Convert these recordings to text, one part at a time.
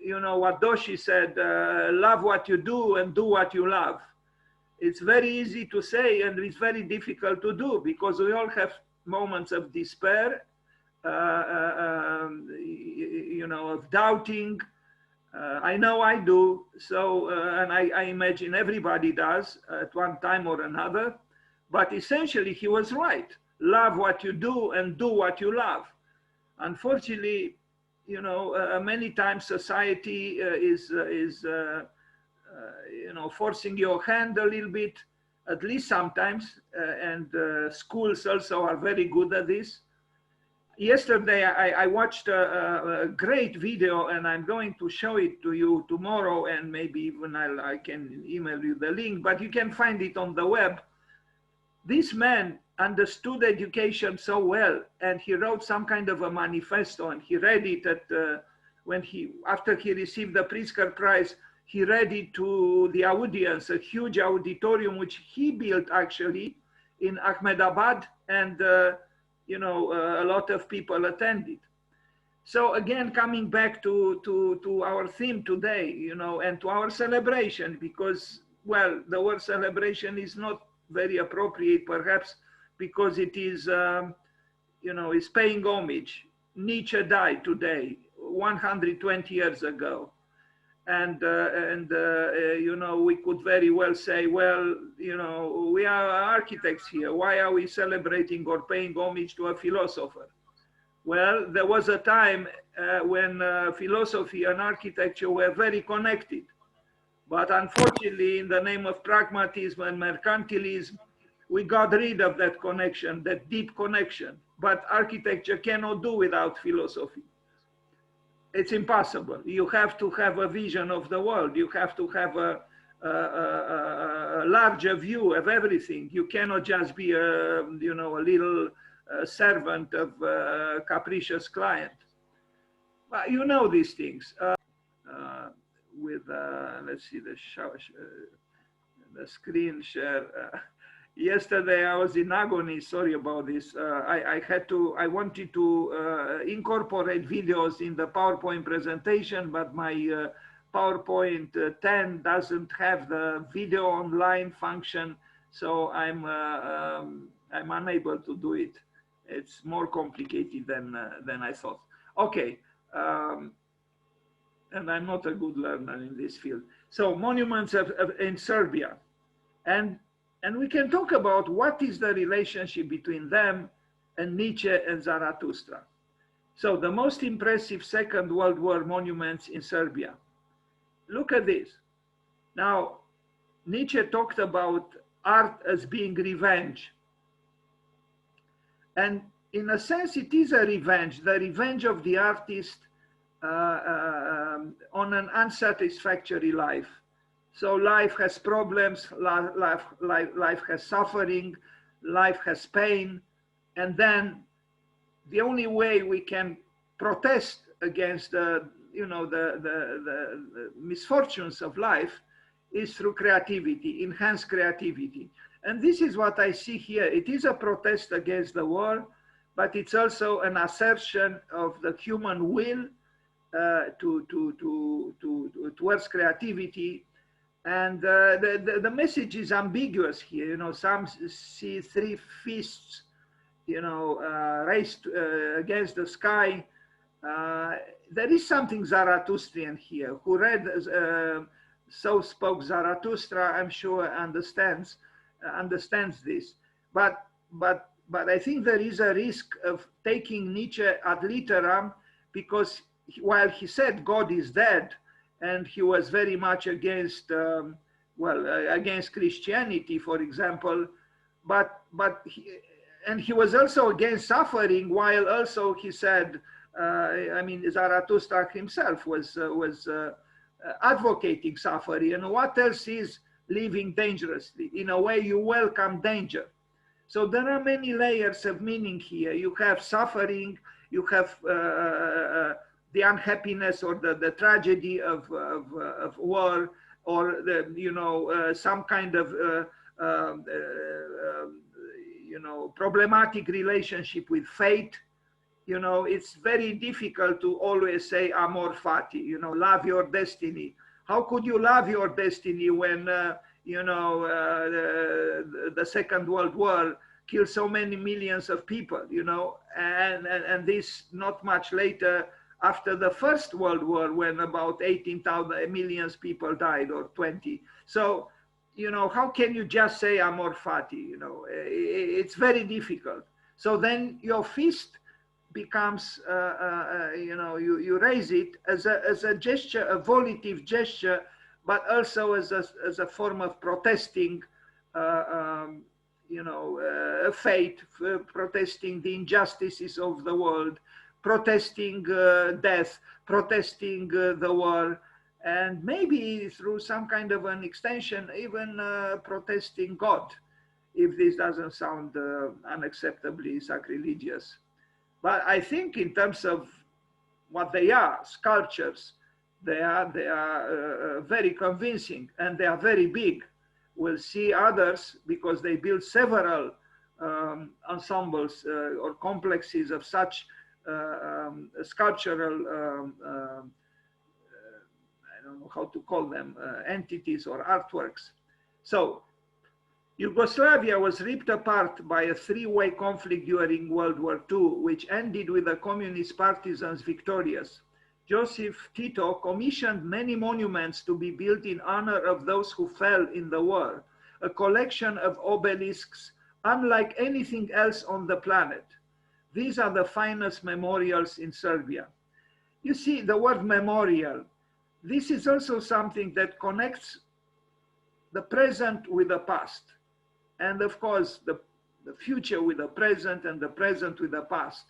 you know, what Doshi said, love what you do and do what you love. It's very easy to say, and it's very difficult to do, because we all have moments of despair, you know, of doubting. I know I do. So, and I imagine everybody does at one time or another. But essentially, he was right. Love what you do and do what you love. Unfortunately, you know, many times society is you know, forcing your hand a little bit, at least sometimes, and schools also are very good at this. Yesterday, I watched a great video, and I'm going to show it to you tomorrow, and maybe even I can email you the link, but you can find it on the web. This man understood education so well, and he wrote some kind of a manifesto, and he read it at, after he received the Pritzker Prize, he read it to the audience, a huge auditorium, which he built actually in Ahmedabad, and you know, a lot of people attended. So again, coming back to our theme today, you know, and to our celebration, because, well, the word celebration is not very appropriate, perhaps, because it is, you know, is paying homage. Nietzsche died today, 120 years ago. And you know, we could very well say, well, you know, we are architects here. Why are we celebrating or paying homage to a philosopher? Well, there was a time when philosophy and architecture were very connected. But unfortunately, in the name of pragmatism and mercantilism, we got rid of that connection, that deep connection. But architecture cannot do without philosophy. It's impossible. You have to have a vision of the world. You have to have a larger view of everything. You cannot just be a, you know, a little servant of a capricious client. But you know these things. Let's see the screen share. Yesterday I was in agony. Sorry about this. I wanted to incorporate videos in the PowerPoint presentation, but my PowerPoint 10 doesn't have the video online function, so I'm unable to do it. It's more complicated than I thought. Okay, and I'm not a good learner in this field. So monuments in Serbia, and we can talk about what is the relationship between them and Nietzsche and Zarathustra. So the most impressive Second World War monuments in Serbia. Look at this. Now, Nietzsche talked about art as being revenge. And in a sense, it is a revenge, the revenge of the artist on an unsatisfactory life. So life has problems, life has suffering, life has pain, and then the only way we can protest against the, you know, the misfortunes of life is through creativity, enhanced creativity. And this is what I see here. It is a protest against the war, but it's also an assertion of the human will towards creativity. And the message is ambiguous here. You know, some see three fists, you know, raised against the sky. There is something Zarathustrian here. Who read So Spoke Zarathustra, I'm sure understands this. But I think there is a risk of taking Nietzsche ad literam, because while he said God is dead, and he was very much against, against Christianity, for example, and he was also against suffering, while also he said, I mean, Zarathustra himself was advocating suffering. And what else is living dangerously? In a way, you welcome danger. So there are many layers of meaning here. You have suffering, you have the unhappiness or the tragedy of war, or the, you know, some kind of you know, problematic relationship with fate. you know, it's very difficult to always say amor fati, you know, love your destiny. How could you love your destiny when, you know, the Second World War killed so many millions of people, you know, and this not much later after the First World War when about 18,000 millions people died or 20. So, you know, how can you just say amor fati, you know, it's very difficult. So then your fist becomes, you know, you raise it as a gesture, a volitive gesture, but also as a form of protesting, you know, fate, protesting the injustices of the world, protesting death, protesting the war, and maybe through some kind of an extension, even protesting God, if this doesn't sound unacceptably sacrilegious. But I think in terms of what they are, sculptures, they are very convincing and they are very big. We'll see others because they build several ensembles or complexes of such sculptural, I don't know how to call them, entities or artworks. So Yugoslavia was ripped apart by a three-way conflict during World War II, which ended with the communist partisans victorious. Joseph Tito commissioned many monuments to be built in honor of those who fell in the war, a collection of obelisks unlike anything else on the planet. These are the finest memorials in Serbia. You see, the word memorial, this is also something that connects the present with the past. And of course, the future with the present and the present with the past.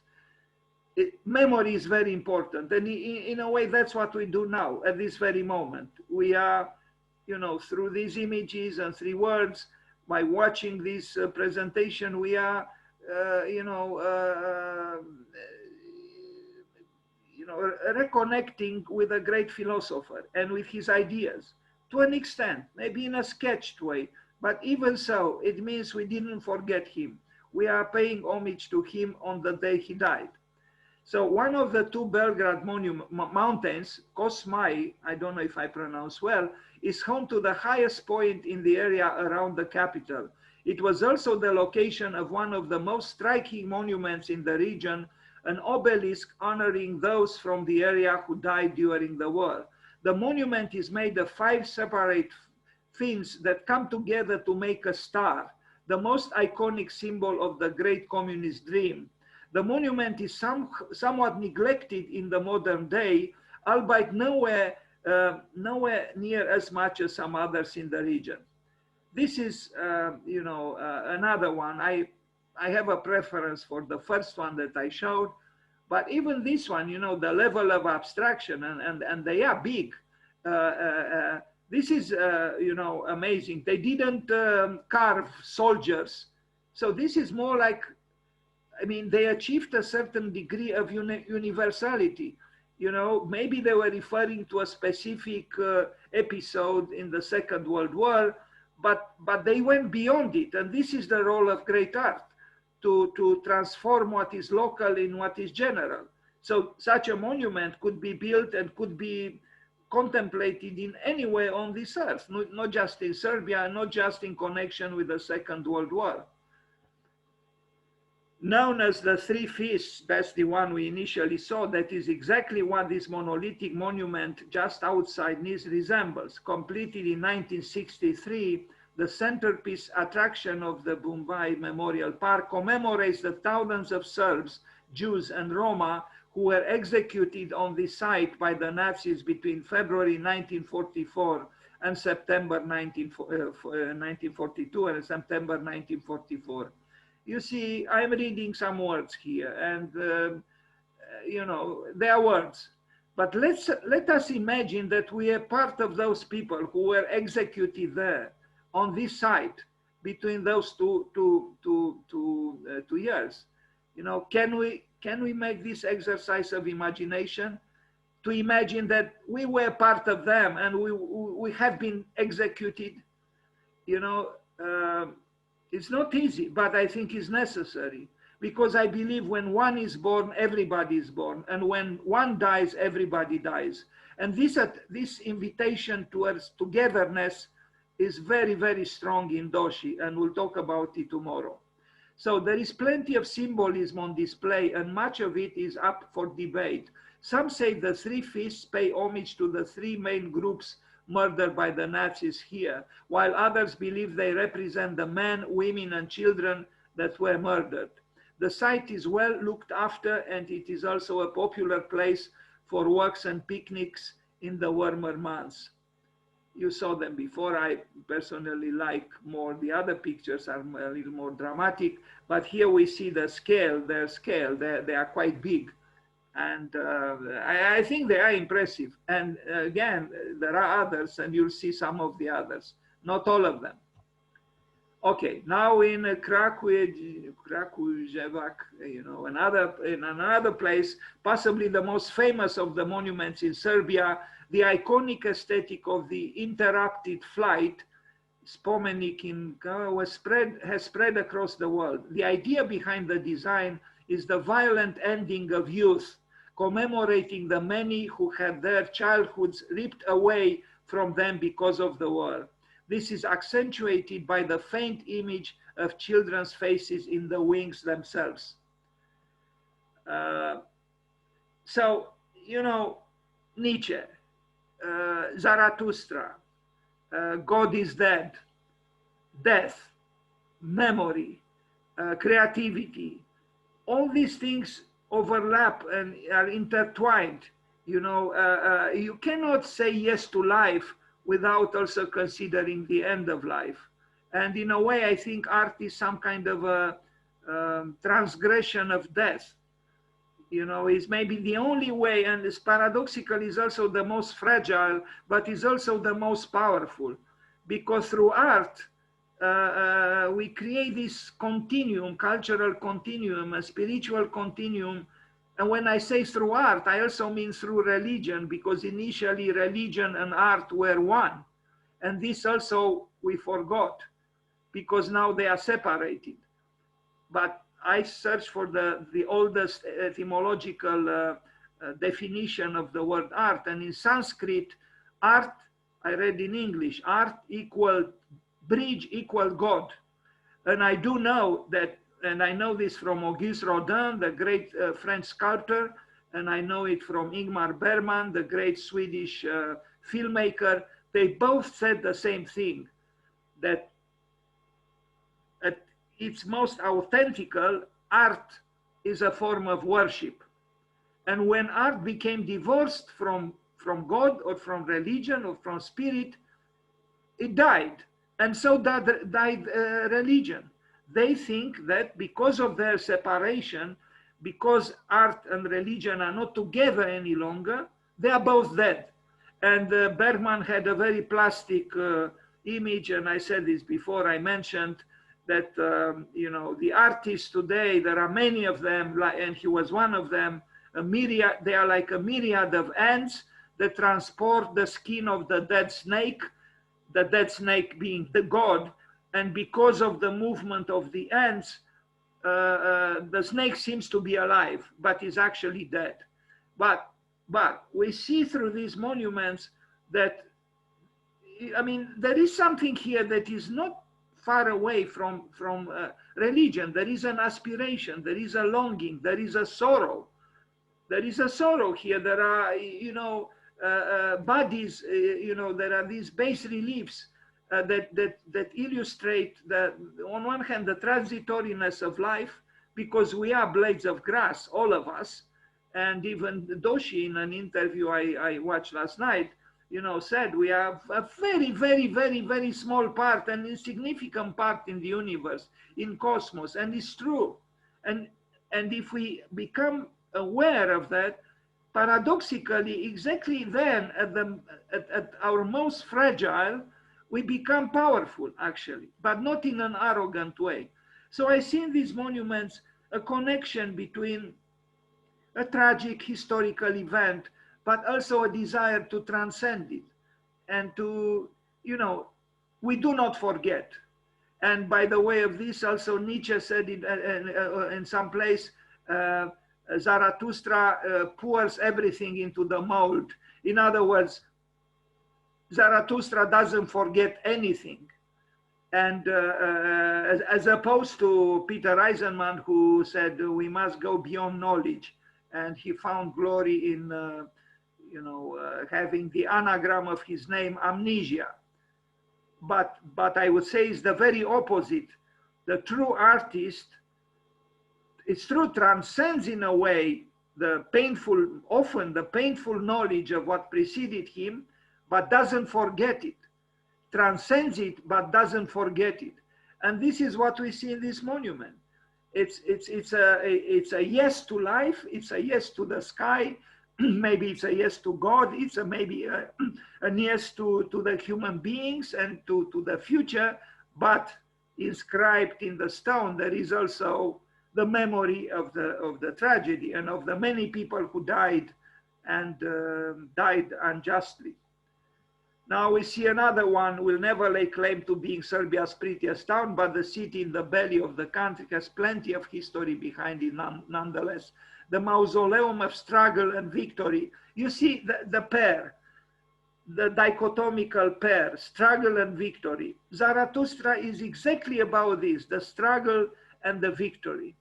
Memory is very important. And in a way, that's what we do now at this very moment. We are, you know, through these images and through words, by watching this presentation, we are, you know, reconnecting with a great philosopher and with his ideas to an extent, maybe in a sketched way. But even so, it means we didn't forget him. We are paying homage to him on the day he died. So one of the two Belgrade mountains, Kosmaj, I don't know if I pronounce well, is home to the highest point in the area around the capital. It was also the location of one of the most striking monuments in the region, an obelisk honoring those from the area who died during the war. The monument is made of 5 separate fins that come together to make a star, the most iconic symbol of the great communist dream. The monument is somewhat neglected in the modern day, albeit nowhere near as much as some others in the region. This is, you know, another one. I have a preference for the first one that I showed, but even this one, you know, the level of abstraction, and they are big. This is, you know, amazing. They didn't carve soldiers. So this is more like, I mean, they achieved a certain degree of universality. You know, maybe they were referring to a specific episode in the Second World War, but they went beyond it. And this is the role of great art, to transform what is local in what is general. So such a monument could be built and could be contemplated in any way on this earth, not just in Serbia, not just in connection with the Second World War. Known as the Three Fists, that's the one we initially saw. That is exactly what this monolithic monument just outside Niš resembles. Completed in 1963, the centerpiece attraction of the Bumbai Memorial Park commemorates the thousands of Serbs, Jews, and Roma who were executed on this site by the Nazis between February 1944 and September 1942 and September 1944. You see, I'm reading some words here, and you know, they are words. But let us imagine that we are part of those people who were executed there on this site between those two years. You know, can we make this exercise of imagination to imagine that we were part of them and we have been executed? You know, it's not easy, but I think it's necessary, because I believe when one is born, everybody is born. And when one dies, everybody dies. And this invitation towards togetherness is very, very strong in Doshi, and we'll talk about it tomorrow. So there is plenty of symbolism on display, and much of it is up for debate. Some say the three fists pay homage to the three main groups murdered by the Nazis here, while others believe they represent the men, women, and children that were murdered. The site is well looked after, and it is also a popular place for walks and picnics in the warmer months. You saw them before. I personally like more, the other pictures are a little more dramatic, but here we see the scale, their scale, they are quite big. And I think they are impressive. And again, there are others, and you'll see some of the others, not all of them. Okay, now in Krakowiak, in another place, possibly the most famous of the monuments in Serbia, the iconic aesthetic of the interrupted flight, spomenik has spread across the world. The idea behind the design is the violent ending of youth, commemorating the many who had their childhoods ripped away from them because of the war. This is accentuated by the faint image of children's faces in the wings themselves. So, you know, Nietzsche, Zarathustra, God is dead, death, memory, creativity, all these things overlap and are intertwined. You know, you cannot say yes to life without also considering the end of life. And in a way, I think art is some kind of a transgression of death. You know, is maybe the only way, and this paradoxical is also the most fragile, but is also the most powerful, because through art, we create this continuum, cultural continuum, a spiritual continuum. And when I say through art, I also mean through religion, because initially religion and art were one. And this also we forgot, because now they are separated. But I searched for the oldest etymological definition of the word art. And in Sanskrit, art, I read in English, art equal bridge equal God. And I do know that, and I know this from Auguste Rodin, the great French sculptor, and I know it from Ingmar Bergman, the great Swedish filmmaker. They both said the same thing, that at its most authentical, art is a form of worship. And when art became divorced from God or from religion or from spirit, it died. And so died religion. They think that because of their separation, because art and religion are not together any longer, they are both dead. And Bergman had a very plastic image, and I said this before, I mentioned that, you know, the artists today, there are many of them, and he was one of them, a myriad, they are like a myriad of ants that transport the skin of the dead snake being the god. And because of the movement of the ants, the snake seems to be alive, but is actually dead. But we see through these monuments that, I mean, there is something here that is not far away from religion. There is an aspiration, there is a longing, there is a sorrow. There is a sorrow here. There are, you know, bodies, you know, there are these bas reliefs that illustrate that, on one hand, the transitoriness of life, because we are blades of grass, all of us. And even Doshi, in an interview I watched last night, you know, said we are a very, very, very, very small part, an insignificant part in the universe, in cosmos, and it's true. And if we become aware of that, paradoxically, exactly then, at our most fragile, we become powerful, actually, but not in an arrogant way. So I see in these monuments a connection between a tragic historical event, but also a desire to transcend it and to, you know, we do not forget. And by the way of this, also Nietzsche said in some place, Zarathustra pours everything into the mold. In other words, Zarathustra doesn't forget anything. And as opposed to Peter Eisenman, who said we must go beyond knowledge, and he found glory in, having the anagram of his name, amnesia. But I would say it's the very opposite. The true artist, it's true, transcends in a way the painful, often the painful knowledge of what preceded him, but doesn't forget it. Transcends it, but doesn't forget it. And this is what we see in this monument. It's a yes to life, it's a yes to the sky, maybe it's a yes to God, it's maybe a yes to the human beings and to the future, but inscribed in the stone, there is also the memory of the tragedy and of the many people who died and died unjustly. Now we see another one, will never lay claim to being Serbia's prettiest town, but the city in the belly of the country has plenty of history behind it nonetheless. The mausoleum of struggle and victory. You see the pair, the dichotomical pair, struggle and victory. Zarathustra is exactly about this, the struggle and the victory,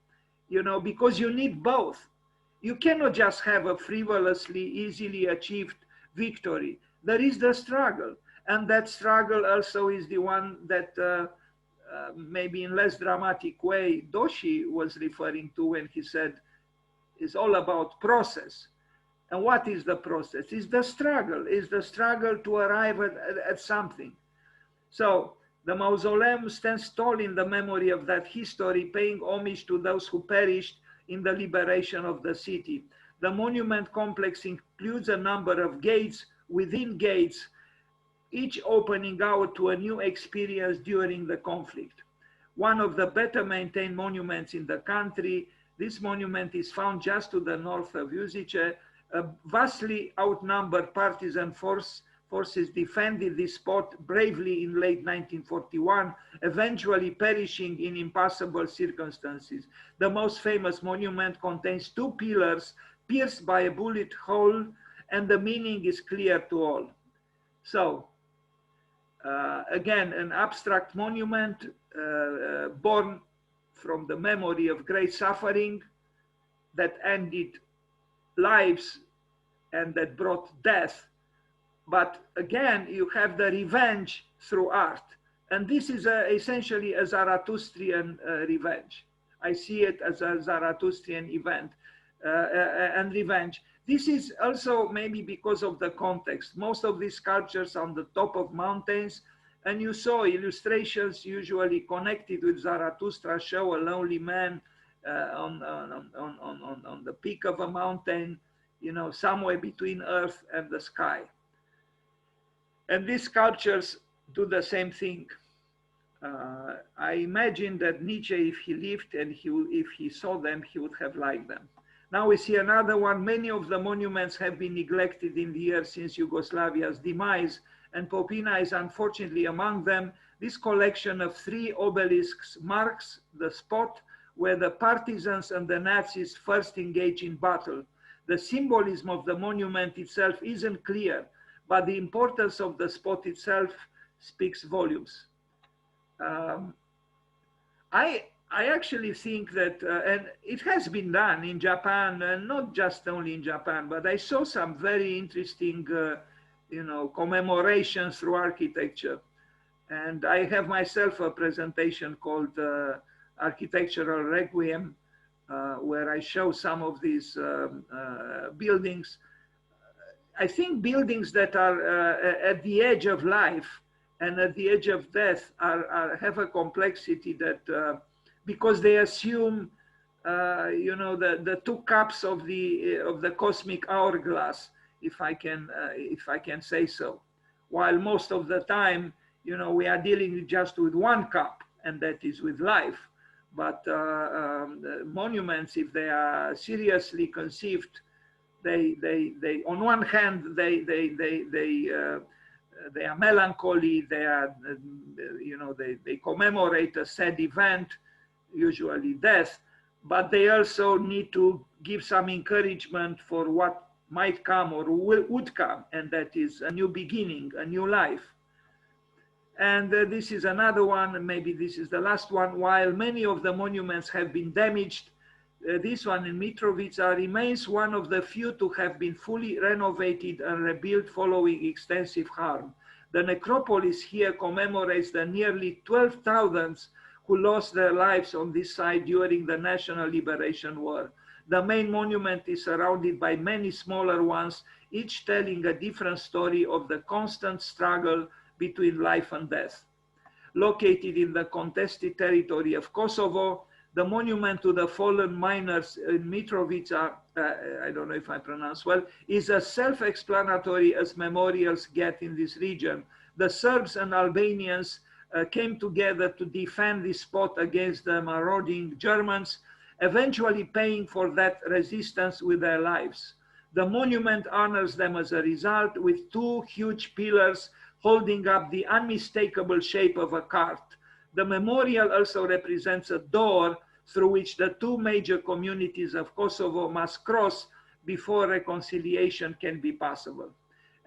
because you need both. You cannot just have a frivolously, easily achieved victory. There is the struggle, and that struggle also is the one that maybe in less dramatic way Doshi was referring to when he said it's all about process. And what is the process? It's the struggle to arrive at something. So the mausoleum stands tall in the memory of that history, paying homage to those who perished in the liberation of the city. The monument complex includes a number of gates within gates, each opening out to a new experience during the conflict. One of the better maintained monuments in the country, this monument is found just to the north of Uzice. A vastly outnumbered partisan forces defended this spot bravely in late 1941, eventually perishing in impassable circumstances. The most famous monument contains 2 pillars pierced by a bullet hole, and the meaning is clear to all. So, again, an abstract monument born from the memory of great suffering that ended lives and that brought death. But again, you have the revenge through art. And this is essentially a Zarathustrian revenge. I see it as a Zarathustrian event and revenge. This is also maybe because of the context. Most of these sculptures on the top of mountains, and you saw illustrations usually connected with Zarathustra show a lonely man on the peak of a mountain, somewhere between earth and the sky. And these sculptures do the same thing. I imagine that Nietzsche, if he lived and if he saw them, he would have liked them. Now we see another one. Many of the monuments have been neglected in the years since Yugoslavia's demise, and Popina is unfortunately among them. This collection of 3 obelisks marks the spot where the partisans and the Nazis first engaged in battle. The symbolism of the monument itself isn't clear, but the importance of the spot itself speaks volumes. I actually think that, and it has been done in Japan, and not just only in Japan, but I saw some very interesting, commemorations through architecture. And I have myself a presentation called Architectural Requiem, where I show some of these buildings. I think buildings that are at the edge of life and at the edge of death have a complexity that, because they assume, the 2 cups of the cosmic hourglass, if I can say so. While most of the time, we are dealing just with 1 cup, and that is with life. But monuments, if they are seriously conceived, they on one hand, they they are melancholy, they are, you know, they commemorate a sad event, usually death, but they also need to give some encouragement for what might come or would come, and that is a new beginning, a new life. And this is another one, maybe this is the last one. While many of the monuments have been damaged, this one in Mitrovica remains one of the few to have been fully renovated and rebuilt following extensive harm. The necropolis here commemorates the nearly 12,000 who lost their lives on this site during the National Liberation War. The main monument is surrounded by many smaller ones, each telling a different story of the constant struggle between life and death. Located in the contested territory of Kosovo, the monument to the fallen miners in Mitrovica, I don't know if I pronounce well, is as self-explanatory as memorials get in this region. The Serbs and Albanians came together to defend this spot against the marauding Germans, eventually paying for that resistance with their lives. The monument honors them as a result with two huge pillars holding up the unmistakable shape of a cart. The memorial also represents a door through which the two major communities of Kosovo must cross before reconciliation can be possible.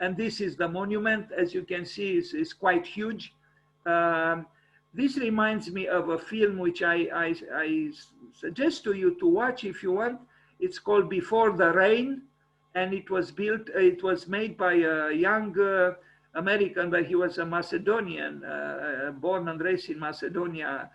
And this is the monument, as you can see, is quite huge. This reminds me of a film which I suggest to you to watch if you want. It's called Before the Rain, and it was made by a young American, but he was a Macedonian, born and raised in Macedonia,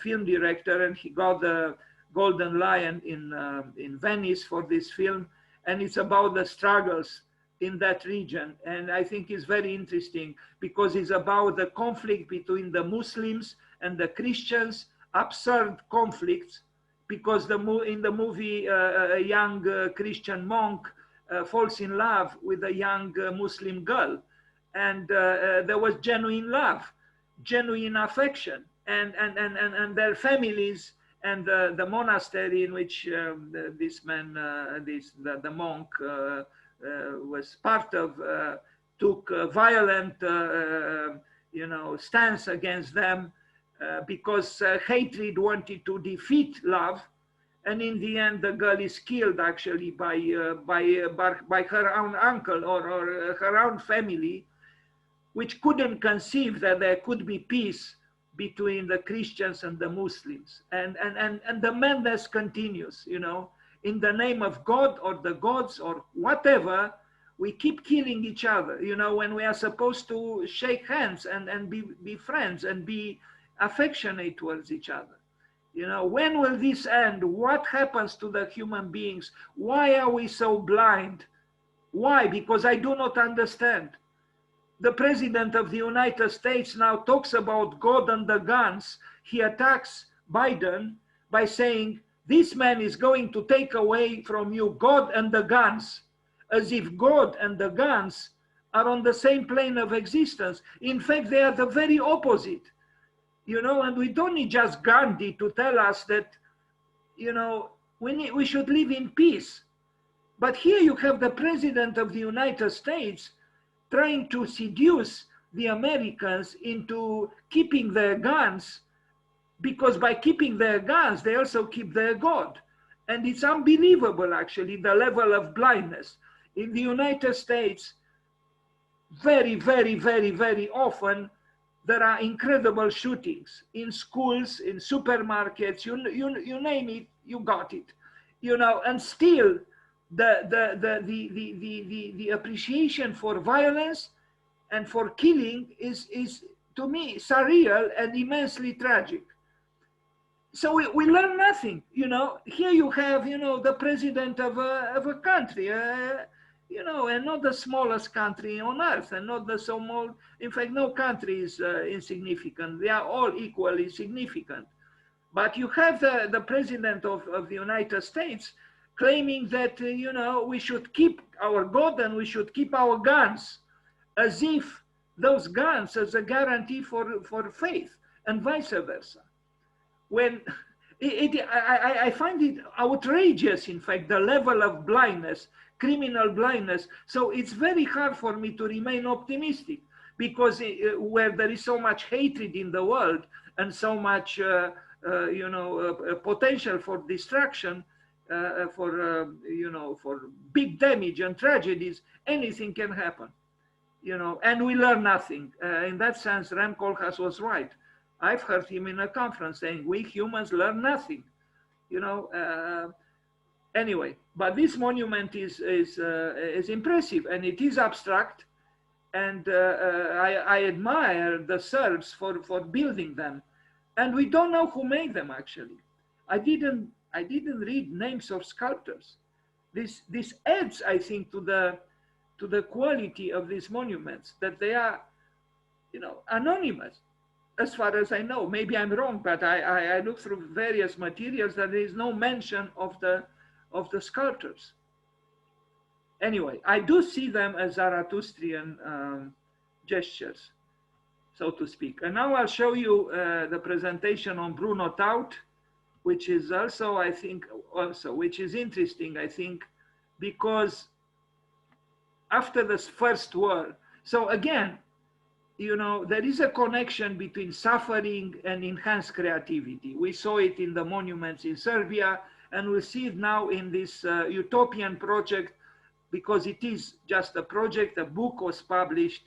film director, and he got the Golden Lion in Venice for this film, and it's about the struggles in that region. And I think it's very interesting because it's about the conflict between the Muslims and the Christians, absurd conflicts, because in the movie, a young Christian monk falls in love with a young Muslim girl. And there was genuine love, genuine affection, and their families and the monastery in which this man, the monk was part of, took a violent, stance against them because hatred wanted to defeat love. And in the end, the girl is killed actually by her own uncle or her own family, which couldn't conceive that there could be peace between the Christians and the Muslims. And the madness continues, you know, in the name of God or the gods or whatever, we keep killing each other, you know, when we are supposed to shake hands and be friends and be affectionate towards each other. You know, when will this end? What happens to the human beings? Why are we so blind? Why? Because I do not understand. The president of the United States now talks about God and the guns. He attacks Biden by saying, this man is going to take away from you God and the guns, as if God and the guns are on the same plane of existence. In fact, they are the very opposite. You know, and we don't need just Gandhi to tell us that, you know, we should live in peace. But here you have the president of the United States trying to seduce the Americans into keeping their guns, because by keeping their guns, they also keep their God. And it's unbelievable, actually, the level of blindness. In the United States, very, very, very, very often, there are incredible shootings in schools, in supermarkets, you name it, you got it. You know, and still the appreciation for violence and for killing is to me surreal and immensely tragic. So we learn nothing, you know. Here you have, you know, the president of a country, you know, and not the smallest country on earth, and not the small, in fact, no country is insignificant. They are all equally significant. But you have the president of the United States claiming that, you know, we should keep our God and we should keep our guns, as if those guns as a guarantee for faith, and vice versa. When I find it outrageous, in fact, the level of blindness, criminal blindness. So it's very hard for me to remain optimistic. because where there is so much hatred in the world and so much potential for destruction, for big damage and tragedies, anything can happen, and we learn nothing. In that sense, Rem Koolhaas was right. I've heard him in a conference saying, we humans learn nothing, anyway. But this monument is impressive, and it is abstract, and I admire the Serbs for building them, and we don't know who made them actually. I didn't read names of sculptors. This adds, I think, to the quality of these monuments, that they are, anonymous, as far as I know. Maybe I'm wrong, but I looked through various materials that there is no mention of the sculptors. Anyway, I do see them as Zarathustrian gestures, so to speak. And now I'll show you the presentation on Bruno Taut, which is also, I think, which is interesting, I think, because after this first war, so again, there is a connection between suffering and enhanced creativity. We saw it in the monuments in Serbia, and we see it now in this utopian project, because it is just a project. A book was published,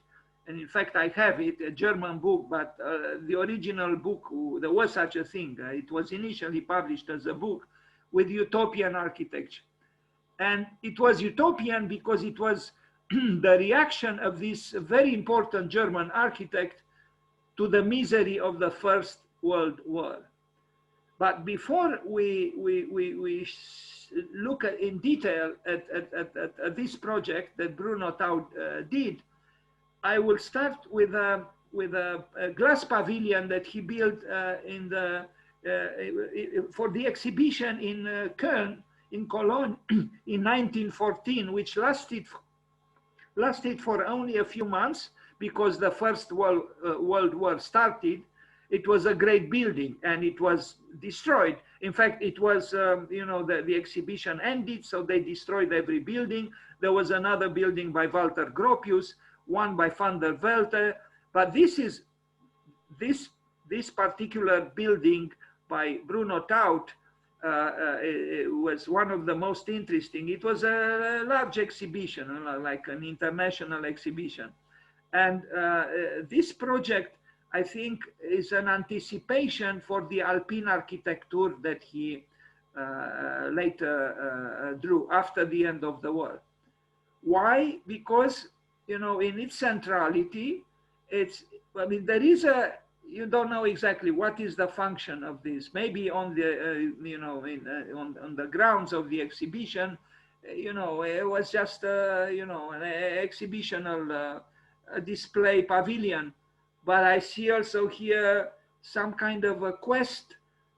and in fact I have it, a German book, but the original book, there was such a thing. It was initially published as a book with utopian architecture. And it was utopian because it was the reaction of this very important German architect to the misery of the First World War. But before we look at, in detail at this project that Bruno Taut did, I will start with a glass pavilion that he built for the exhibition in Köln, in Cologne, in 1914, which lasted for only a few months because the First World War started. It was a great building and it was destroyed. In fact, it was, the exhibition ended, so they destroyed every building. There was another building by Walter Gropius, one by van der Velde. But this particular building by Bruno Taut was one of the most interesting. It was a large exhibition, like an international exhibition. And this project, I think, is an anticipation for the Alpine architecture that he later drew after the end of the war. Why? Because, in its centrality, there is you don't know exactly what is the function of this. Maybe on the, on the grounds of the exhibition, it was just, an exhibitional display pavilion. But I see also here some kind of a quest,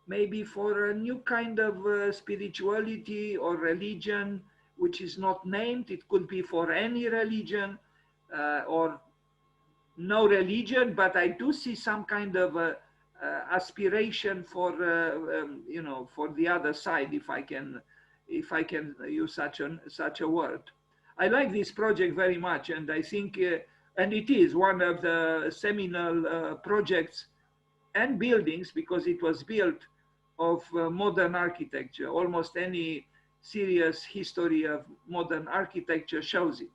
maybe for a new kind of spirituality or religion, which is not named. It could be for any religion or no religion, but I do see some kind of aspiration for, for the other side, if I can use such a word. I like this project very much, and I think. And it is one of the seminal projects and buildings, because it was built of modern architecture. Almost any serious history of modern architecture shows it.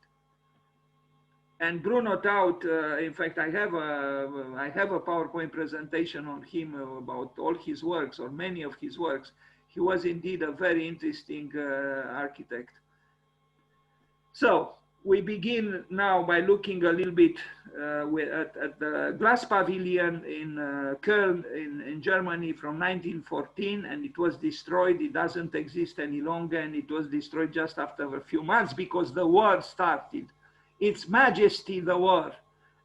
And Bruno Taut, in fact, I have a PowerPoint presentation on him about all his works, or many of his works. He was indeed a very interesting architect. So we begin now by looking a little bit at the glass pavilion in Köln in Germany from 1914, and it was destroyed. It doesn't exist any longer, and it was destroyed just after a few months because the war started. Its Majesty, the war.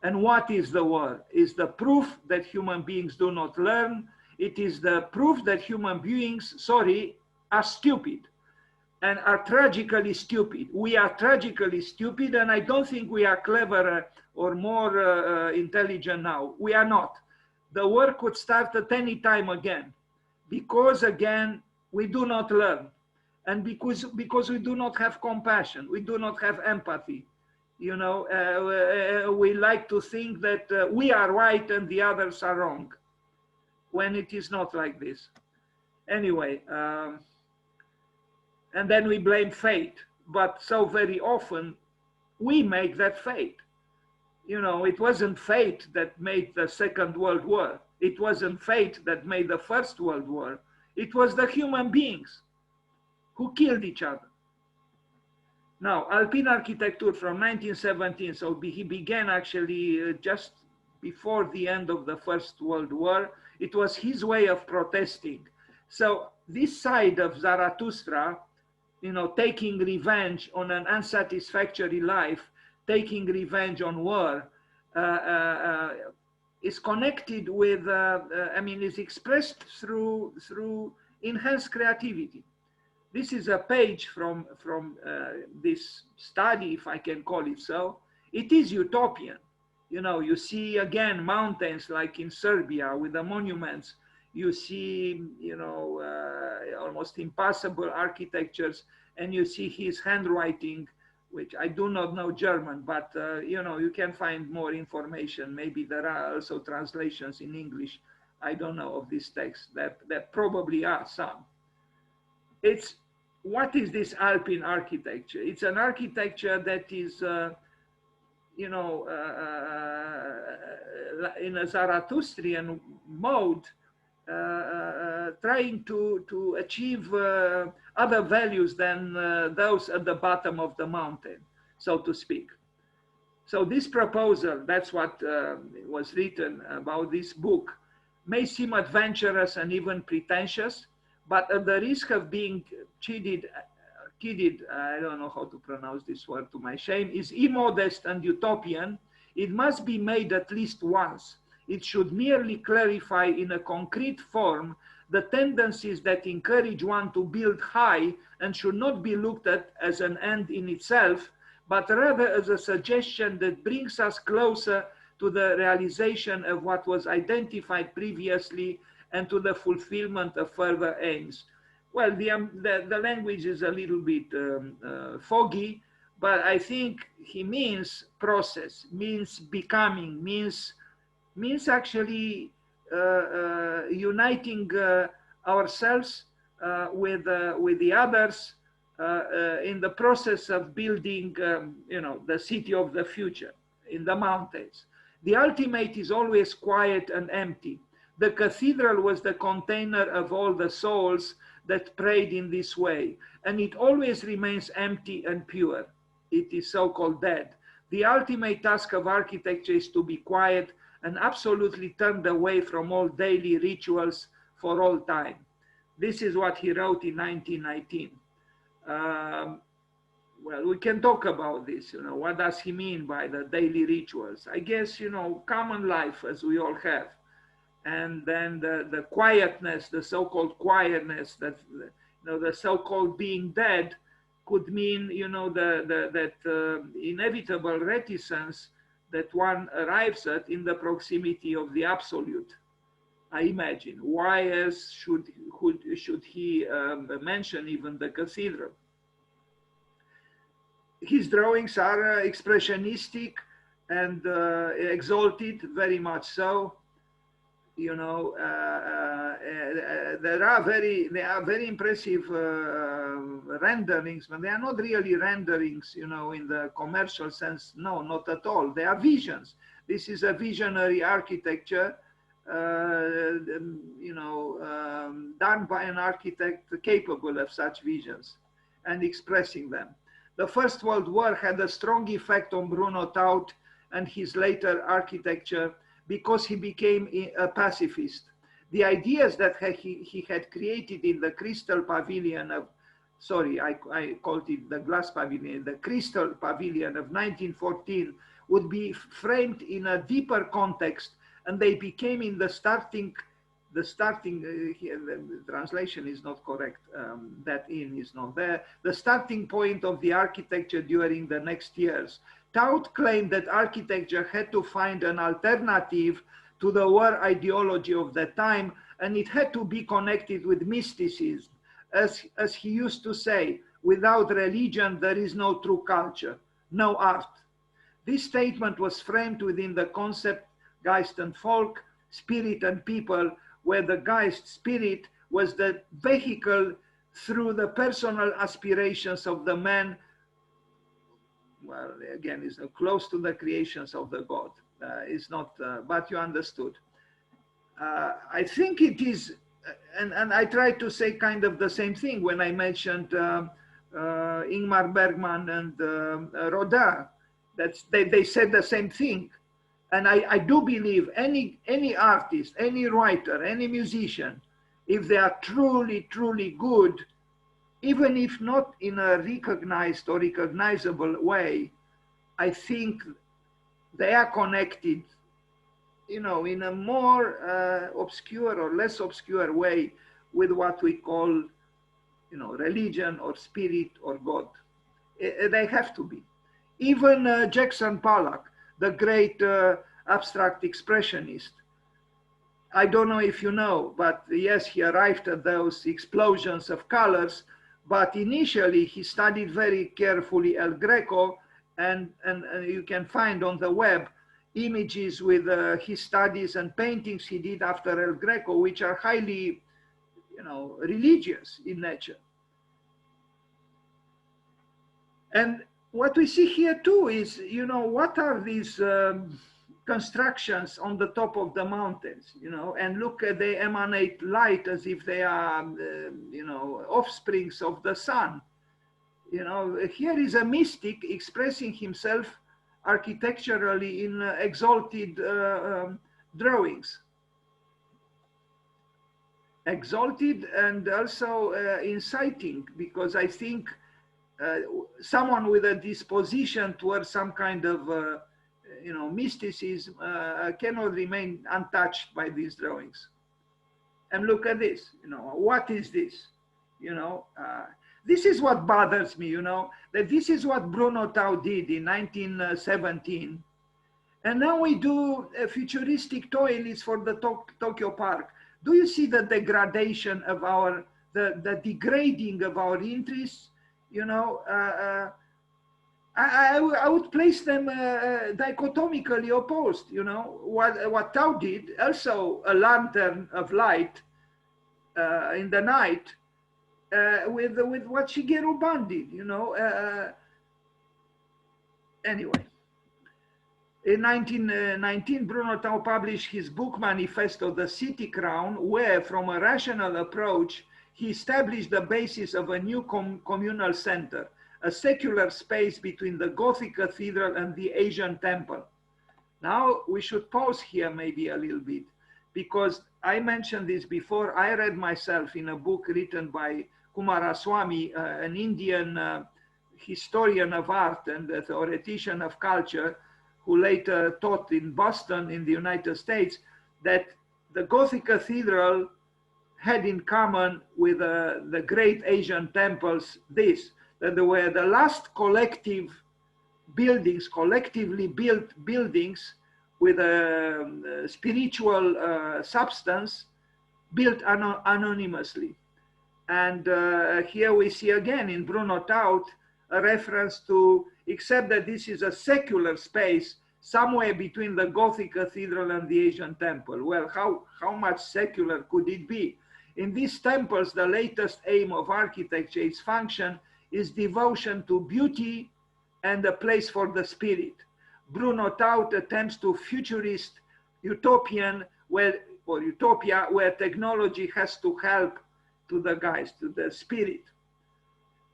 And what is the war? It's the proof that human beings do not learn. It is the proof that human beings, are stupid. And are tragically stupid. We are tragically stupid, and I don't think we are cleverer or more intelligent now. We are not. The war could start at any time again, because again, we do not learn. And because we do not have compassion, we do not have empathy. You know, we like to think that we are right and the others are wrong, when it is not like this. Anyway, and then we blame fate. But so very often we make that fate. You know, it wasn't fate that made the Second World War. It wasn't fate that made the First World War. It was the human beings who killed each other. Now, Alpine architecture from 1917, so he began actually just before the end of the First World War. It was his way of protesting. So this side of Zarathustra, you know, taking revenge on an unsatisfactory life, taking revenge on war, is connected with, I mean, is expressed through enhanced creativity. This is a page from this study, if I can call it so. It is utopian. You know, you see again mountains like in Serbia with the monuments. You see, you know, almost impossible architectures, and you see his handwriting, which I do not know German, but you know, you can find more information. Maybe there are also translations in English. I don't know of this text. There probably are some. It's, what is this Alpine architecture? It's an architecture that is, you know, in a Zarathustrian mode, trying to achieve other values than those at the bottom of the mountain, so to speak. So this proposal, that's what was written about this book, may seem adventurous and even pretentious, but at the risk of being kidded, I don't know how to pronounce this word to my shame, is immodest and utopian. It must be made at least once. It should merely clarify in a concrete form the tendencies that encourage one to build high, and should not be looked at as an end in itself, but rather as a suggestion that brings us closer to the realization of what was identified previously and to the fulfillment of further aims. Well, the language is a little bit foggy, but I think he means process, means becoming, means actually uniting ourselves with the others in the process of building, you know, the city of the future in the mountains. The ultimate is always quiet and empty. The cathedral was the container of all the souls that prayed in this way, and it always remains empty and pure. It is so-called dead. The ultimate task of architecture is to be quiet and absolutely turned away from all daily rituals for all time. This is what he wrote in 1919. Well, we can talk about this, you know, what does he mean by the daily rituals? I guess, you know, common life as we all have. And then the quietness, the so-called quietness, that, you know, the so-called being dead could mean, you know, that inevitable reticence that one arrives at in the proximity of the absolute. I imagine. Why else should he mention even the cathedral? His drawings are expressionistic and exalted, very much so. You know, they are very impressive renderings, but they are not really renderings, you know, in the commercial sense. No, not at all. They are visions. This is a visionary architecture, you know, done by an architect capable of such visions and expressing them. The First World War had a strong effect on Bruno Taut and his later architecture, because he became a pacifist. The ideas that he had created in the Crystal Pavilion of, sorry, I called it the Glass Pavilion, the Crystal Pavilion of 1914 would be framed in a deeper context, and they became in the translation is not correct, that in is not there, the starting point of the architecture during the next years. Taut claimed that architecture had to find an alternative to the war ideology of the time, and it had to be connected with mysticism. As he used to say, without religion, there is no true culture, no art. This statement was framed within the concept Geist and Volk, spirit and people, where the Geist, spirit, was the vehicle through the personal aspirations of the man. Well, again, is close to the creations of the God. It's not, but you understood. I think it is, and I tried to say kind of the same thing when I mentioned Ingmar Bergman and Rodin. They said the same thing. And I do believe any artist, any writer, any musician, if they are truly, truly good, even if not in a recognized or recognizable way, I think they are connected, in a more obscure or less obscure way with what we call, religion or spirit or God. They have to be. Even Jackson Pollock, the great abstract expressionist, I don't know if you know, but yes, he arrived at those explosions of colors, but initially he studied very carefully El Greco, and you can find on the web images with his studies and paintings he did after El Greco, which are highly, religious in nature. And what we see here too is, what are these constructions on the top of the mountains, and look, they emanate light as if they are, offsprings of the sun. Here is a mystic expressing himself architecturally in exalted drawings. Exalted and also inciting, because I think someone with a disposition towards some kind of mysticism cannot remain untouched by these drawings. And look at this, what is this? This is what bothers me, that this is what Bruno Taut did in 1917. And now we do futuristic toilets for the Tokyo Park. Do you see the degradation of the degrading of our interests? I would place them dichotomically opposed. What Taut did, also a lantern of light in the night, with what Shigeru Ban did. Anyway, in 1919, Bruno Taut published his book Manifesto, The City Crown, where, from a rational approach, he established the basis of a new communal center, a secular space between the Gothic cathedral and the Asian temple. Now, we should pause here maybe a little bit, because I mentioned this before. I read myself in a book written by Kumaraswamy, an Indian historian of art and a theoretician of culture, who later taught in Boston in the United States, that the Gothic cathedral had in common with the great Asian temples this, that they were the last collective buildings, collectively built buildings with a spiritual substance, built anonymously. And here we see again in Bruno Taut a reference to, except that this is a secular space somewhere between the Gothic cathedral and the Asian temple. Well, how much secular could it be? In these temples, the latest aim of architecture, its function, is devotion to beauty and a place for the spirit. Bruno Taut attempts to futurist utopia where technology has to help to the guys, to the spirit.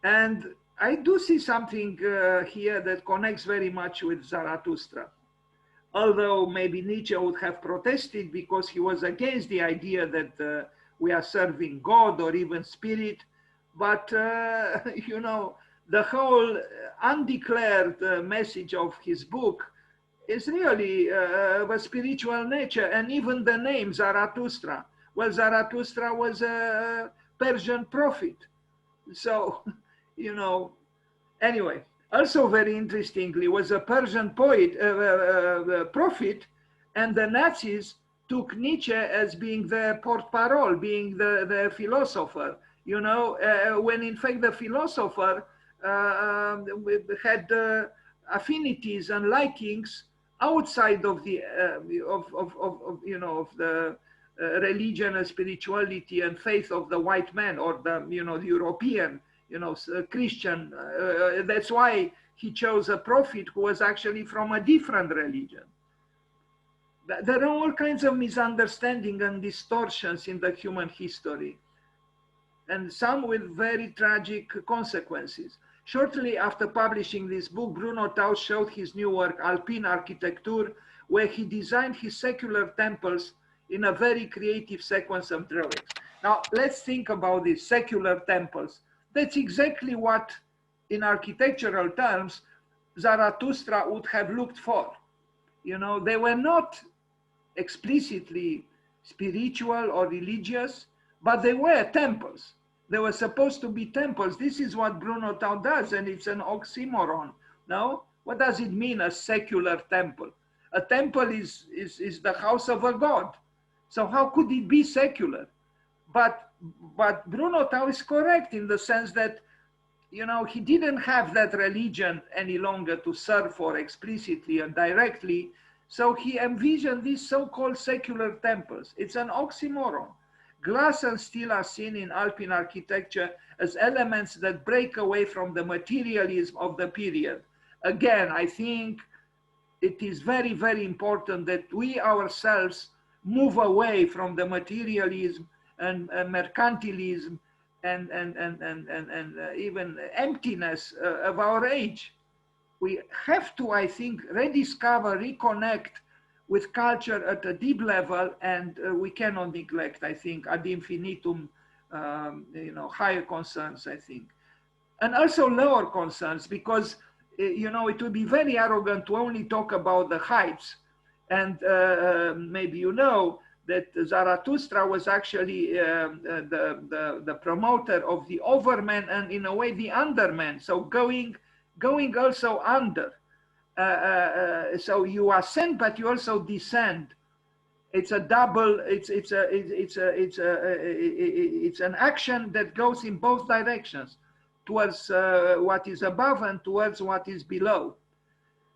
And I do see something here that connects very much with Zarathustra. Although maybe Nietzsche would have protested because he was against the idea that we are serving God or even spirit. But, the whole undeclared message of his book is really of a spiritual nature. And even the name Zarathustra, well, Zarathustra was a Persian prophet. So, anyway, also very interestingly, was a Persian poet, prophet, and the Nazis took Nietzsche as being the porte-parole, being the philosopher, when in fact the philosopher had affinities and likings outside of the of the religion and spirituality and faith of the white man, or the the European Christian. That's why he chose a prophet who was actually from a different religion. There are all kinds of misunderstanding and distortions in the human history, and some with very tragic consequences. Shortly after publishing this book, Bruno Taut showed his new work, Alpine Architecture, where he designed his secular temples in a very creative sequence of drawings. Now, let's think about these secular temples. That's exactly what, in architectural terms, Zarathustra would have looked for. They were not explicitly spiritual or religious, but they were temples. They were supposed to be temples. This is what Bruno Taut does, and it's an oxymoron. No? What does it mean, a secular temple? A temple is the house of a god. So how could it be secular? But Bruno Taut is correct in the sense that, he didn't have that religion any longer to serve for explicitly and directly. So he envisioned these so-called secular temples. It's an oxymoron. Glass and steel are seen in Alpine architecture as elements that break away from the materialism of the period. Again, I think it is very, very important that we ourselves move away from the materialism and mercantilism and even emptiness of our age. We have to, I think, rediscover, reconnect with culture at a deep level, and we cannot neglect, I think, ad infinitum, higher concerns, I think. And also lower concerns, because, it would be very arrogant to only talk about the heights. And maybe that Zarathustra was actually the promoter of the overman and, in a way, the underman. So going also under. So you ascend, but you also descend. It's a double. It's an action that goes in both directions, towards what is above and towards what is below.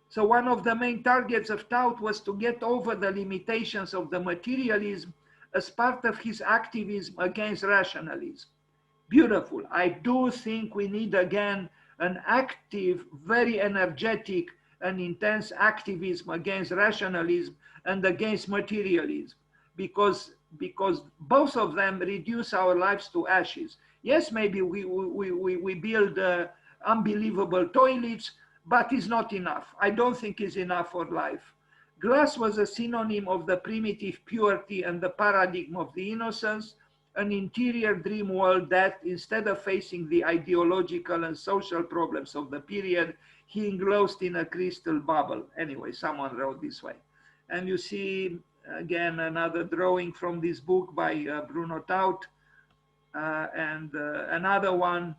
So one of the main targets of Taut was to get over the limitations of the materialism as part of his activism against rationalism. Beautiful. I do think we need again an active, very energetic and intense activism against rationalism and against materialism, because both of them reduce our lives to ashes. Yes, maybe we build unbelievable toilets, but it's not enough. I don't think it's enough for life. Glass was a synonym of the primitive purity and the paradigm of the innocence, an interior dream world that, instead of facing the ideological and social problems of the period, he enclosed in a crystal bubble. Anyway, someone wrote this way. And you see, again, another drawing from this book by Bruno Taut, and another one.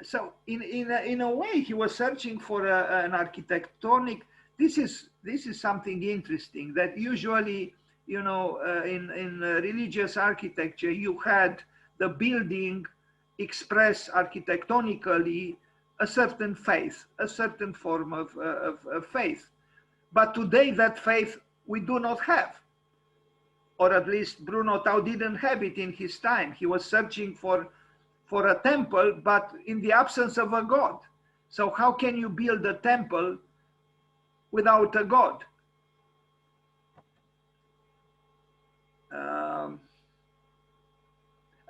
So in a way, he was searching for an architectonic. This is something interesting, that usually, in religious architecture, you had the building express architectonically a certain faith, a certain form of faith. But today, that faith we do not have, or at least Bruno Taut didn't have it in his time. He was searching for a temple, but in the absence of a god. So how can you build a temple without a god?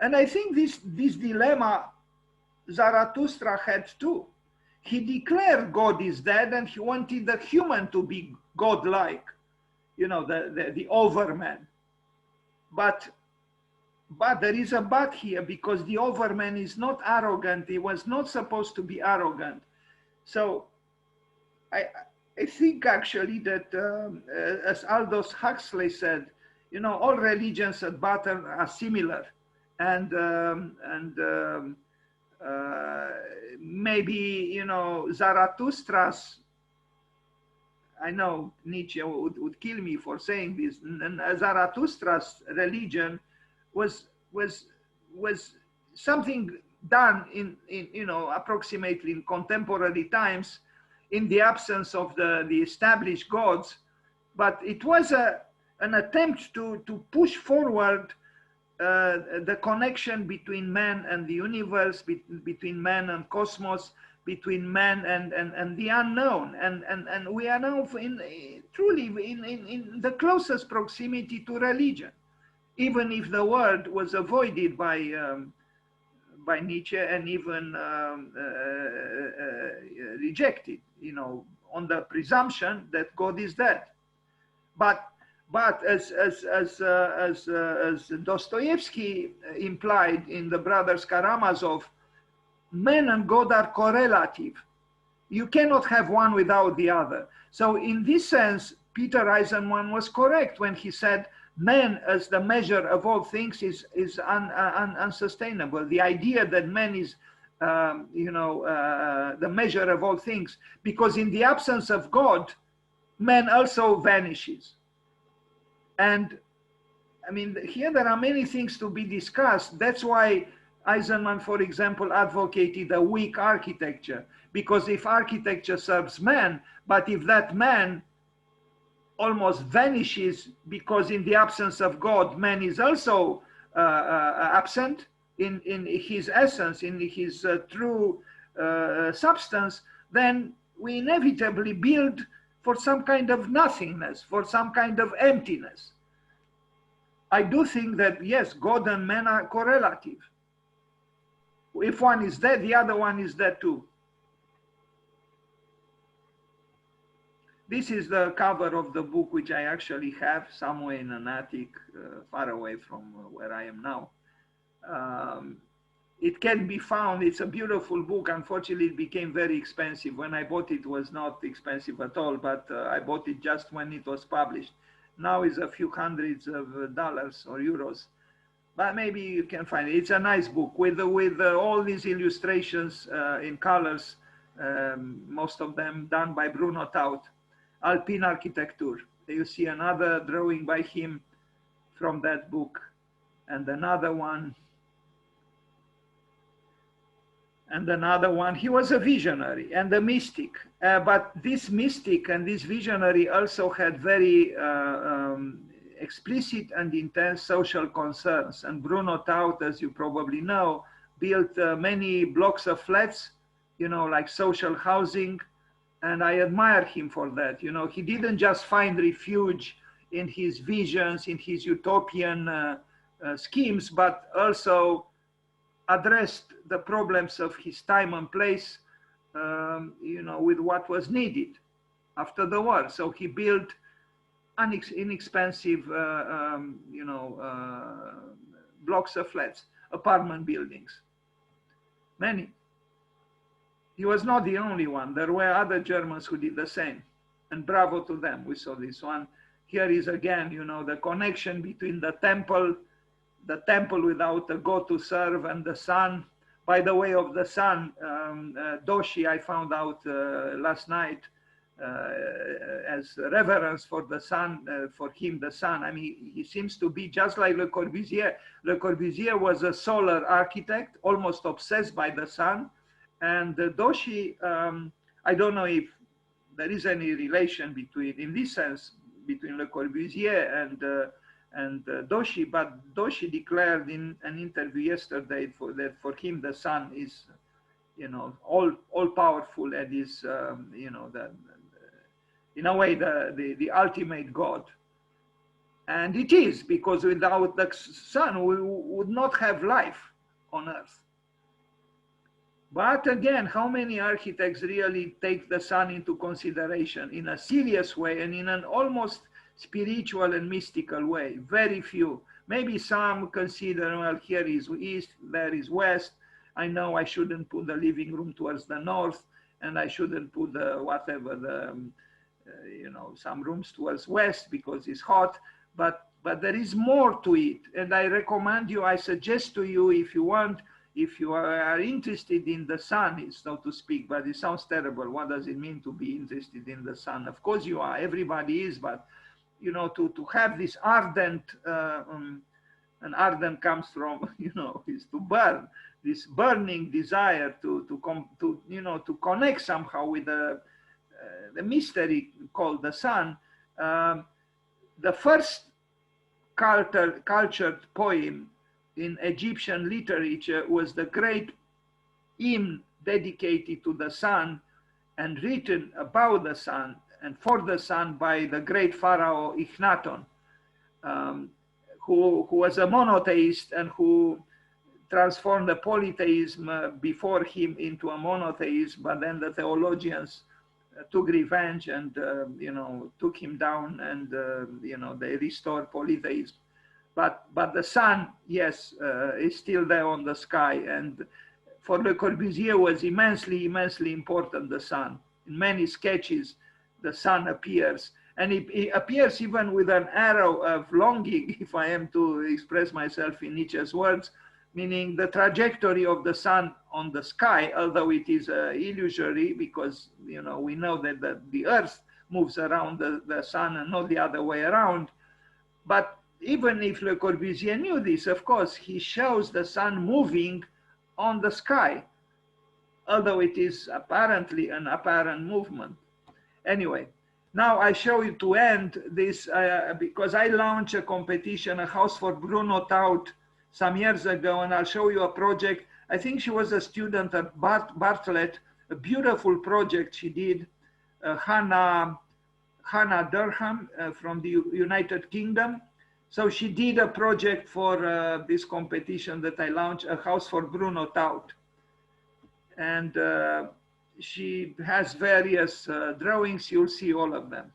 And I think this dilemma Zarathustra had too. He declared God is dead, and he wanted the human to be godlike, the overman. But there is a but here, because the overman is not arrogant. He was not supposed to be arrogant. So I think actually that, as Aldous Huxley said, all religions at bottom are similar. And maybe, Zarathustra's, I know Nietzsche would kill me for saying this, and Zarathustra's religion was something done in you know, approximately in contemporary times, in the absence of the established gods. But it was an attempt to push forward the connection between man and the universe, between man and cosmos, between man and the unknown. And we are now truly in the closest proximity to religion, even if the word was avoided by Nietzsche and even rejected, you know, on the presumption that God is dead. But as Dostoevsky implied in The Brothers Karamazov, man and God are correlative. You cannot have one without the other. So in this sense, Peter Eisenman was correct when he said man as the measure of all things is unsustainable. The idea that man is the measure of all things, because in the absence of God, man also vanishes. And I mean, here there are many things to be discussed. That's why Eisenman, for example, advocated a weak architecture, because if architecture serves man, but if that man almost vanishes because in the absence of God, man is also absent in his essence, in his true substance, then we inevitably build for some kind of nothingness, for some kind of emptiness. I do think that, yes, God and man are correlative. If one is dead, the other one is dead too. This is the cover of the book, which I actually have somewhere in an attic far away from where I am now. It can be found. It's a beautiful book. Unfortunately, it became very expensive. When I bought it, it was not expensive at all, but I bought it just when it was published. Now it's a few hundreds of dollars or euros, but maybe you can find it. It's a nice book with all these illustrations in colors, most of them done by Bruno Taut. Alpine Architecture. You see another drawing by him from that book, and another one, and another one. He was a visionary and a mystic, but this mystic and this visionary also had very explicit and intense social concerns. And Bruno Taut, as you probably know, built many blocks of flats, you know, like social housing. And I admire him for that. You know, he didn't just find refuge in his visions, in his utopian schemes, but also addressed the problems of his time and place, you know, with what was needed after the war. So he built inexpensive, you know, blocks of flats, apartment buildings, many. He was not the only one. There were other Germans who did the same, and bravo to them. We saw this one. Here is again, you know, the connection between the temple without a god to serve, and the sun. By the way, of the sun, Doshi, I found out last night, as reverence for the sun, for him, the sun. I mean, he seems to be just like Le Corbusier. Le Corbusier was a solar architect, almost obsessed by the sun. And Doshi, I don't know if there is any relation between, in this sense, between Le Corbusier and Doshi, but Doshi declared in an interview yesterday that for him the sun is, you know, all powerful and is, you know, in a way the ultimate God. And it is, because without the sun we would not have life on earth. But again, how many architects really take the sun into consideration in a serious way and in an almost spiritual and mystical way? Very few. Maybe some consider, well, here is east, there is west. I know I shouldn't put the living room towards the north, and I shouldn't put the whatever, the you know, some rooms towards west because it's hot. But there is more to it, and I recommend you, I suggest to you, if you want, if you are interested in the sun, so to speak, but it sounds terrible. What does it mean to be interested in the sun? Of course you are, everybody is, but you know, to have this ardent And ardent comes from, you know, is to burn, this burning desire to connect somehow with the mystery called the sun. The first cultured poem in Egyptian literature was the great hymn dedicated to the sun and written about the sun and for the sun by the great pharaoh Akhenaten, who was a monotheist and who transformed the polytheism before him into a monotheism, but then the theologians took revenge and took him down, and they restored polytheism. But the sun, yes, is still there on the sky, and for Le Corbusier was immensely important, the sun. In many sketches, the sun appears, and it appears even with an arrow of longing, if I am to express myself in Nietzsche's words, meaning the trajectory of the sun on the sky, although it is illusory, because we know that the earth moves around the sun and not the other way around. But even if Le Corbusier knew this, of course, he shows the sun moving on the sky, although it is apparently an apparent movement. Anyway, now I show you to end this, because I launched a competition, a house for Bruno Taut, some years ago, and I'll show you a project. I think she was a student at Bartlett, a beautiful project she did, Hannah Durham from the United Kingdom. So she did a project for this competition that I launched, a house for Bruno Taut. And she has various drawings, you'll see all of them.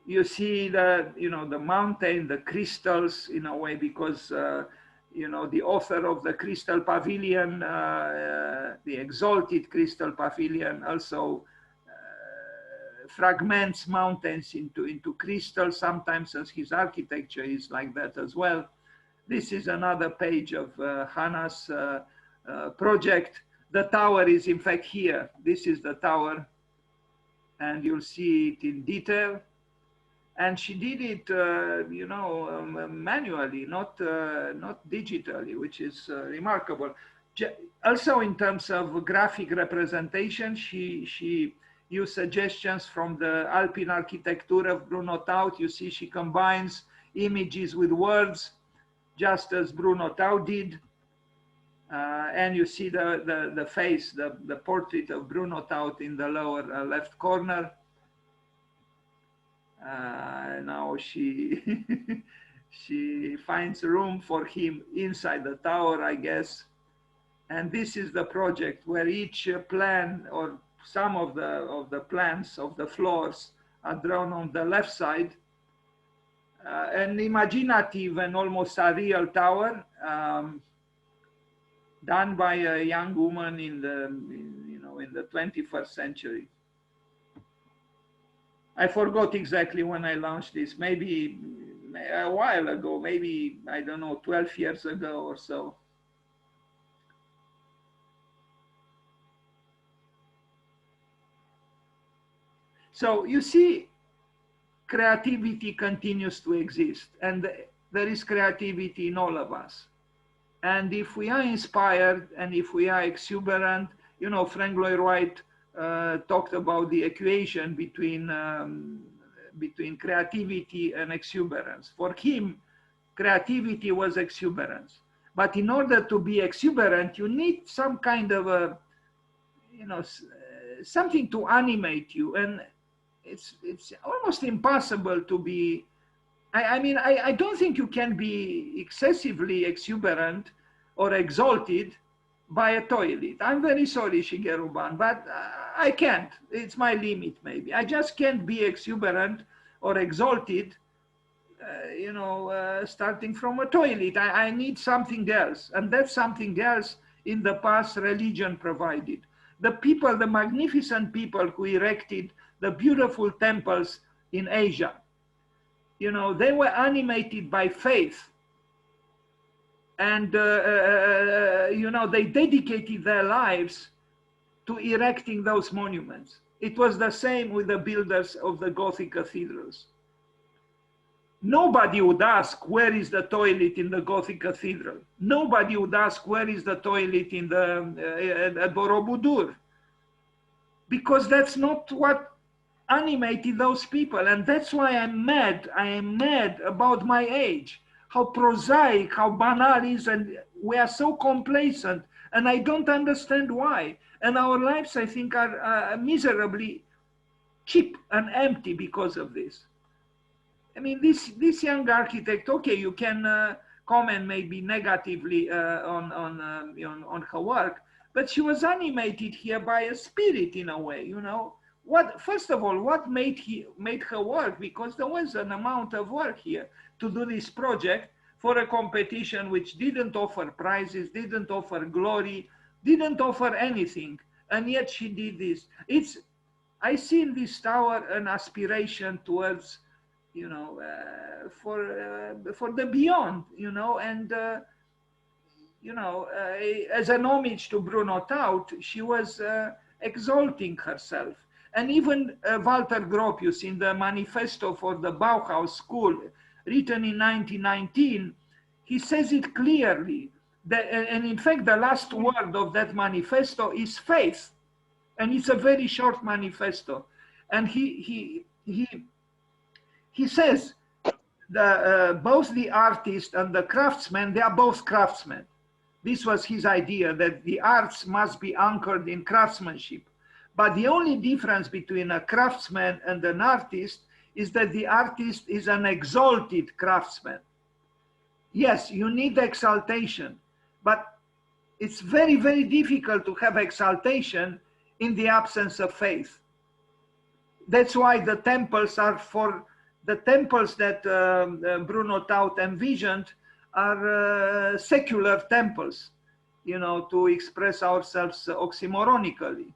You see the mountain, the crystals in a way, because the author of the Crystal Pavilion, the Exalted Crystal Pavilion, also fragments mountains into crystal sometimes, as his architecture is like that as well. This is another page of Hannah's project. The tower is in fact here. This is the tower, and you'll see it in detail. And she did it, manually, not digitally, which is remarkable. Also, in terms of graphic representation, she used suggestions from the Alpine architecture of Bruno Taut. You see, she combines images with words, just as Bruno Taut did. And you see the face, the portrait of Bruno Taut in the lower left corner. Now she she finds room for him inside the tower, I guess. And this is the project where each plan, or some of the plans of the floors, are drawn on the left side. An imaginative and almost surreal tower, done by a young woman in the 21st century. I forgot exactly when I launched this, maybe a while ago, maybe, I don't know, 12 years ago or so. So you see, creativity continues to exist, and there is creativity in all of us. And if we are inspired and if we are exuberant, Frank Lloyd Wright talked about the equation between creativity and exuberance. For him, creativity was exuberance. But in order to be exuberant, you need some kind of something to animate you. And it's almost impossible to be, I don't think you can be excessively exuberant or exalted by a toilet. I'm very sorry, Shigeru-ban, but I can't. It's my limit, maybe. I just can't be exuberant or exalted, starting from a toilet. I need something else. And that something else, in the past, religion provided. The people, the magnificent people who erected the beautiful temples in Asia, they were animated by faith. And, they dedicated their lives to erecting those monuments. It was the same with the builders of the Gothic cathedrals. Nobody would ask, where is the toilet in the Gothic cathedral? Nobody would ask, where is the toilet in the at Borobudur? Because that's not what animated those people. And that's why I'm mad. I am mad about my age. How prosaic, how banal is, and we are so complacent. And I don't understand why. And our lives, I think, are miserably cheap and empty because of this. I mean, this young architect, okay, you can comment maybe negatively on her work, but she was animated here by a spirit in a way, you know. What, first of all, what made her work? Because there was an amount of work here to do this project for a competition which didn't offer prizes, didn't offer glory, didn't offer anything, and yet she did this. I see in this tower an aspiration towards, you know, for the beyond, you know, and you know, as an homage to Bruno Taut, she was exalting herself. And even Walter Gropius, in the manifesto for the Bauhaus School, written in 1919, he says it clearly. And in fact, the last word of that manifesto is faith. And it's a very short manifesto. And he says both the artist and the craftsman, they are both craftsmen. This was his idea, that the arts must be anchored in craftsmanship. But the only difference between a craftsman and an artist is that the artist is an exalted craftsman. Yes, you need exaltation, but it's very, very difficult to have exaltation in the absence of faith. That's why the temples are for the temples that Bruno Taut envisioned are secular temples, you know, to express ourselves oxymoronically.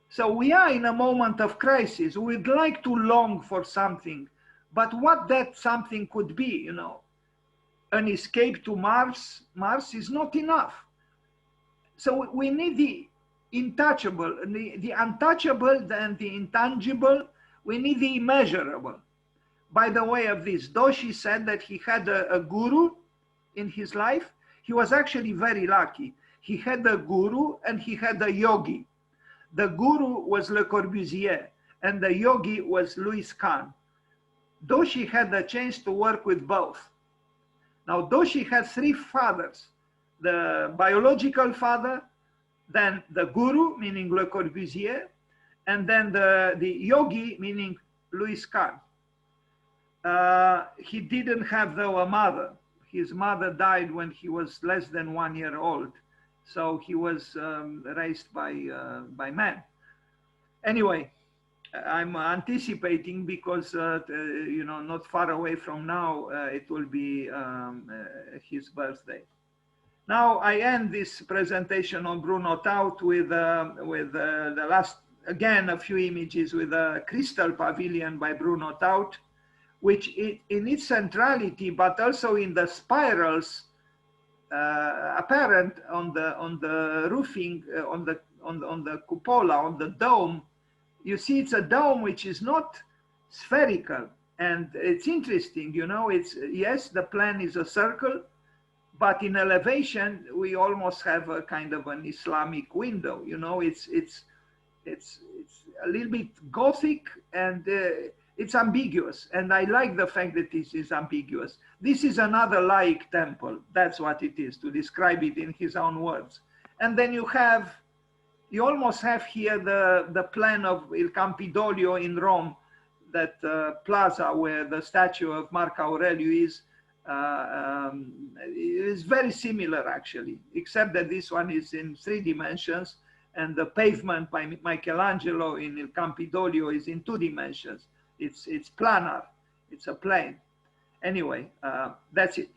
So we are in a moment of crisis. We'd like to long for something, but what that something could be, you know, an escape to Mars is not enough. So we need the untouchable, the untouchable and the intangible. We need the immeasurable. By the way of this, Doshi said that he had a guru in his life. He was actually very lucky. He had a guru and he had a yogi. The guru was Le Corbusier and the yogi was Louis Kahn. Doshi had the chance to work with both. Now, Doshi had three fathers: the biological father, then the guru, meaning Le Corbusier, and then the yogi, meaning Louis Kahn. He didn't have, though, a mother. His mother died when he was less than 1 year old. So he was raised by men. Anyway, I'm anticipating because, you know, not far away from now, it will be his birthday. Now I end this presentation on Bruno Taut with the last, again, a few images with a crystal pavilion by Bruno Taut, which in its centrality, but also in the spirals apparent on the roofing, on the cupola, on the dome. You see, it's a dome which is not spherical, and it's interesting. You know, it's, yes, the plan is a circle, but in elevation we almost have a kind of an Islamic window. You know, it's a little bit Gothic, and it's ambiguous, and I like the fact that this is ambiguous. This is another laic temple. That's what it is, to describe it in his own words. And then you almost have here the plan of Il Campidoglio in Rome, that plaza where the statue of Marco Aurelius is very similar, actually, except that this one is in 3 dimensions, and the pavement by Michelangelo in Il Campidoglio is in 2 dimensions. It's planar, it's a plane. Anyway, that's it.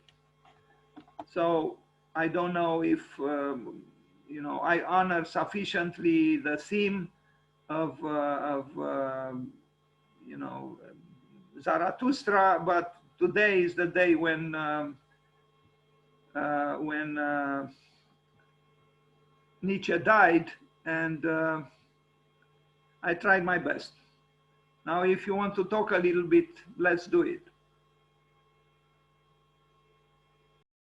So I don't know if, you know, I honor sufficiently the theme of you know, Zarathustra, but today is the day when Nietzsche died, and I tried my best. Now, if you want to talk a little bit, let's do it.